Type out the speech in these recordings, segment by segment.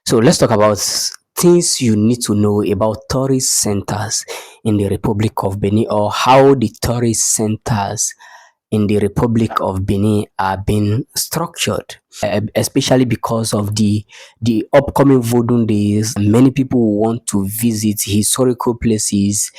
So let's talk about things you need to know about tourist centers in the Republic of Benin, or how the tourist centers in the Republic of Benin are being structured, especially because of the upcoming Vodun days. Many people want to visit historical places,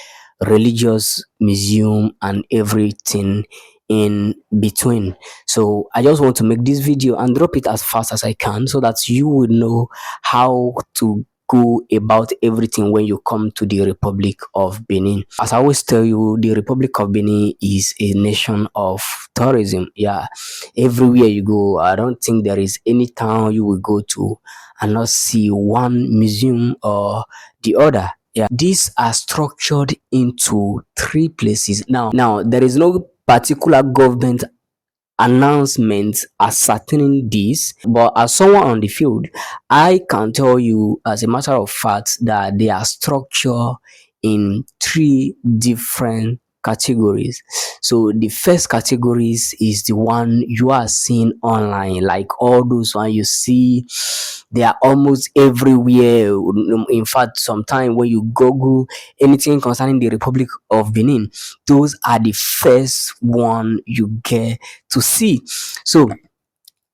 religious museum, and everything in between. So I just want to make this video and drop it as fast as I can so that you will know how to go about everything when you come to the Republic of Benin. As I always tell you, the Republic of Benin is a nation of tourism. Yeah, everywhere you go, I don't think there is any town you will go to and not see one museum or the other. Yeah, these are structured into three places. Now there is no particular government announcements ascertaining this, but as someone on the field, I can tell you as a matter of fact that they are structured in three different categories. So the first categories is the one you are seeing online, like all those one you see, they are almost everywhere. In fact, sometimes when you Google anything concerning the Republic of Benin, those are the first one you get to see. So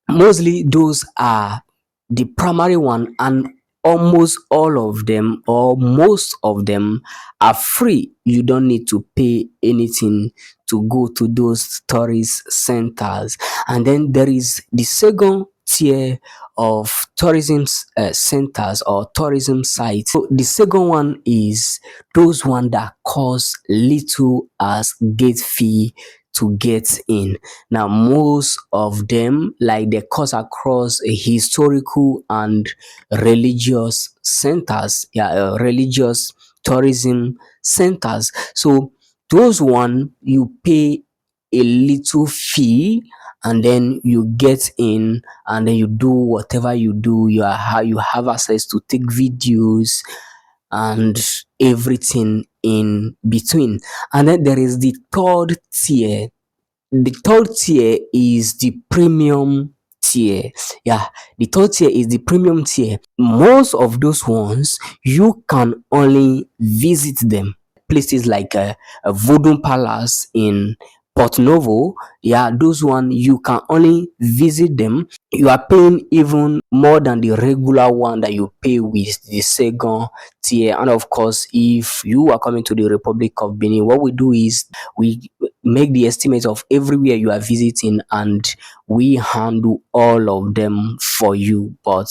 mostly those are the primary one, and almost all of them or most of them are free. You don't need to pay anything to go to those tourist centers. And then there is the second tier of tourism centers or tourism sites. So the second one is those one that cost little as gate fee to get in. Now, most of them, like, they cut across a historical and religious centers, religious tourism centers. So those one you pay a little fee and then you get in and then you do whatever you do. You have access to take videos and everything in between. And then there is the third tier. The third tier is the premium tier. Yeah, the third tier is the premium tier. Most of those ones you can only visit them. Places like a Voodoo Palace in Port Novo, yeah, those one you can only visit them. You are paying even more than the regular one that you pay with the second tier. And of course, if you are coming to the Republic of Benin, what we do is we make the estimate of everywhere you are visiting and we handle all of them for you. But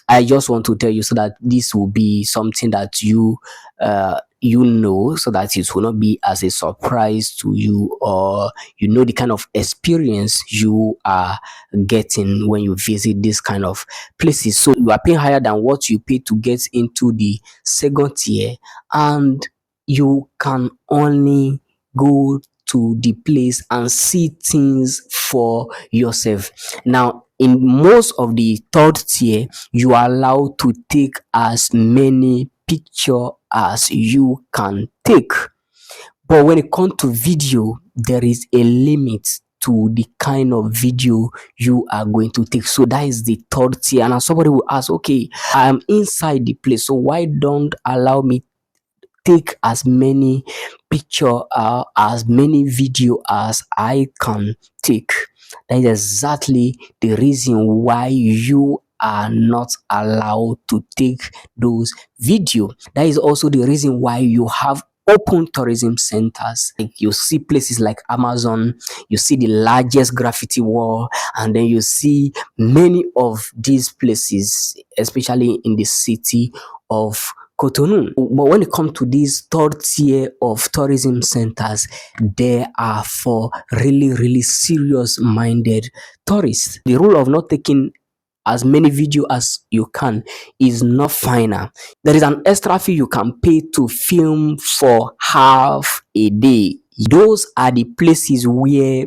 I just want to tell you so that this will be something that you know, so that it will not be as a surprise to you, or you know the kind of experience you are getting when you visit this kind of places. So you are paying higher than what you pay to get into the second tier, and you can only go to the place and see things for yourself. Now, in most of the third tier, you are allowed to take as many picture as you can take. But when it comes to video, there is a limit to the kind of video you are going to take. So that is the third tier. And somebody will ask, okay, I'm inside the place, so why don't allow me take as many picture as many video as I can take? That is exactly the reason why you are not allowed to take those video. That is also the reason why you have open tourism centers. Like, you see places like Amazon, you see the largest graffiti wall, and then you see many of these places, especially in the city of Cotonou. But when it comes to this third tier of tourism centers, they are for really serious minded tourists. The rule of not taking as many video as you can is not final. There is an extra fee you can pay to film for half a day. Those are the places where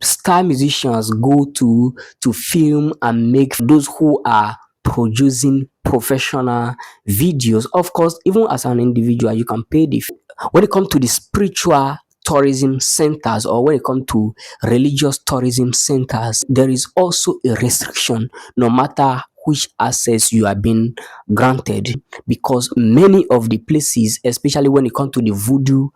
star musicians go to film and make, those who are producing professional videos. Of course, even as an individual, you can pay the fee. When it comes to the spiritual tourism centers, or when it comes to religious tourism centers, there is also a restriction. No matter which access you are being granted, because many of the places, especially when it comes to the voodoo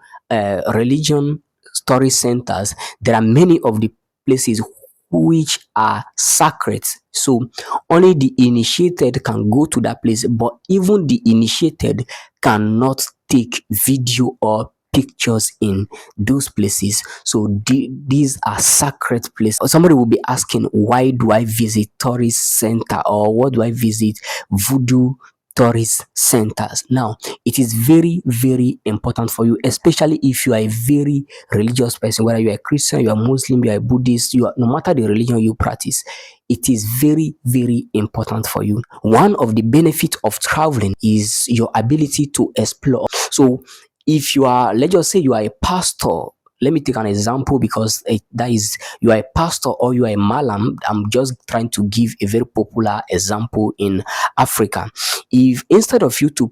religion story centers, there are many of the places which are sacred. So only the initiated can go to that place, but even the initiated cannot take video or pictures in those places. So these are sacred places. Somebody will be asking, why do I visit tourist center, or what do I visit voodoo tourist centers? Now, it is very, very important for you, especially if you are a very religious person, whether you are a Christian, you are Muslim, you are a Buddhist, you are, no matter the religion you practice, it is very, very important for you. One of the benefits of traveling is your ability to explore. So if you are, let's just say you are a pastor, let me take an example, because that is, you are a pastor or you are a malam. I'm just trying to give a very popular example in Africa. If instead of you to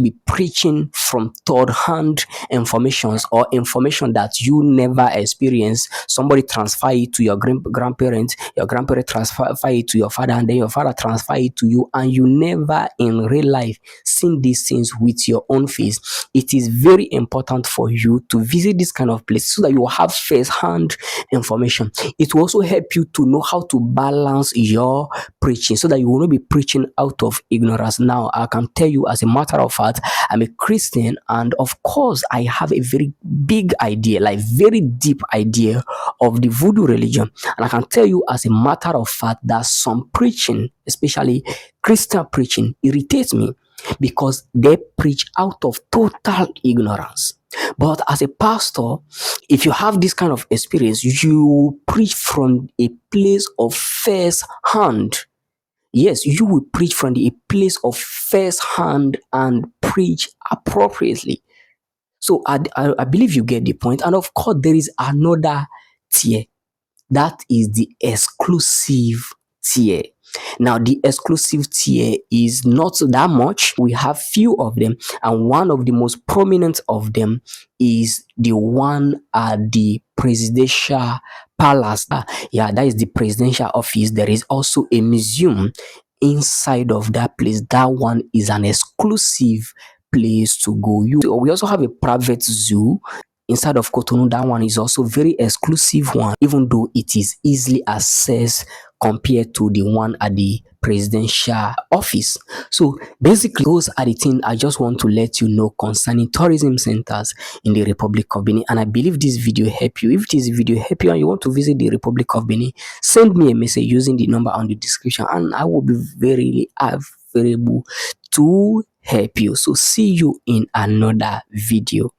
be preaching from third hand informations, or information that you never experienced, somebody transfer it to your grandparents, your grandparent transfer it to your father, and then your father transfer it to you, and you never in real life seen these things with your own face, it is very important for you to visit this kind of place so that you have first hand information. It will also help you to know how to balance your preaching, so that you will not be preaching out of ignorance. Now, I can tell you, as a matter of fact, I'm a Christian, and of course, I have a very big idea, like very deep idea of the voodoo religion. And I can tell you, as a matter of fact, that some preaching, especially Christian preaching, irritates me, because they preach out of total ignorance. But as a pastor, if you have this kind of experience, you preach from a place of first hand. Yes, you will preach from a place of first hand and preach appropriately. So I believe you get the point. And of course, there is another tier. That is the exclusive tier. Now, the exclusive tier is not that much. We have few of them, and one of the most prominent of them is the one at the presidential palace. Yeah, that is the presidential office. There is also a museum inside of that place. That one is an exclusive place to go. We also have a private zoo inside of Cotonou. That one is also very exclusive one, even though it is easily accessed compared to the one at the presidential office. So basically, those are the things I just want to let you know concerning tourism centers in the Republic of Benin. And I believe this video help you. If this video help you and you want to visit the Republic of Benin, send me a message using the number on the description, and I will be very available to help you. So see you in another video.